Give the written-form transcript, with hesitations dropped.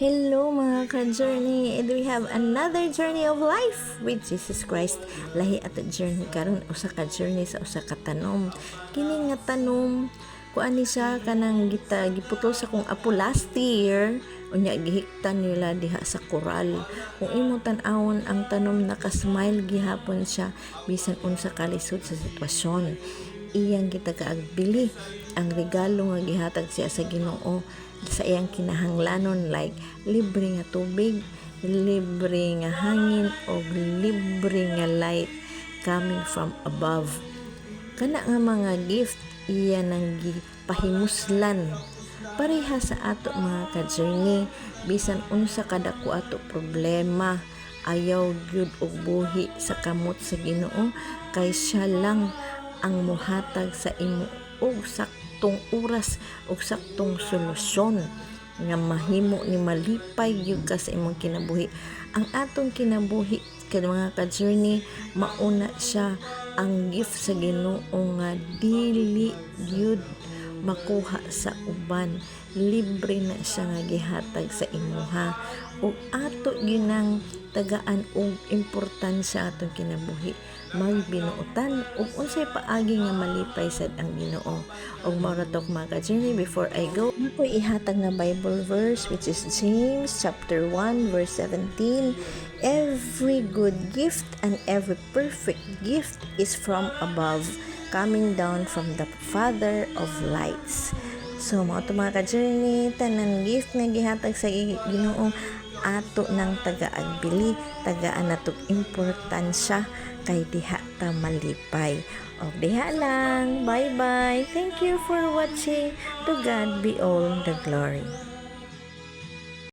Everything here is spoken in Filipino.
Hello mga ka-journey, and we have another journey of life with Jesus Christ. Lahi ato journey karon usa ka journey sa usa ka tanom. Kini nga tanom kuani siya kanang giputol sa kong apo last year unya gihiktan nila diha sa koral. Kung imo tan-awon ang tanom naka-smile gihapon siya bisan unsa ka lisod sa sitwasyon. Iyang kita kaagbili ang regalo nga gihatag siya sa Ginoo sa iyang kinahanglanon, like libre nga tubig, libre nga hangin o libre nga light coming from above. Kana nga mga gift iya nang gipahimuslan pareha sa ato mga ka-journey. Bisan unsa kadako ato problema, ayaw gyud og buhi sa kamot sa Ginoo, kay siya lang ang mohatag sa imo og saktong oras ug saktong solusyon nga mahimo ni malipay gyud ka sa imong kinabuhi. Ang atong kinabuhi kay mga ka-journey mauna siya ang gift sa Ginoo nga dili gyud makuha sa uban. Libre na siya nga gihatag sa imuha ug ato ginang tagaan og importansya atong kinabuhi. Magbinuotan ug unsay paagi nga malipay sad ang Ginoo. Og mao ra tok mga ka-journey, before I go, ako ihatag na Bible verse which is James chapter 1 verse 17. Every good gift and every perfect gift is from above, coming down from the Father of lights. So mao to mga ka-journey, tanan gift nga gihatag sa Ginoo ato nang taga-agbili, tagaan nato importansya kay diha ta malipay. O diha lang, bye bye, thank you for watching. To God be all the glory.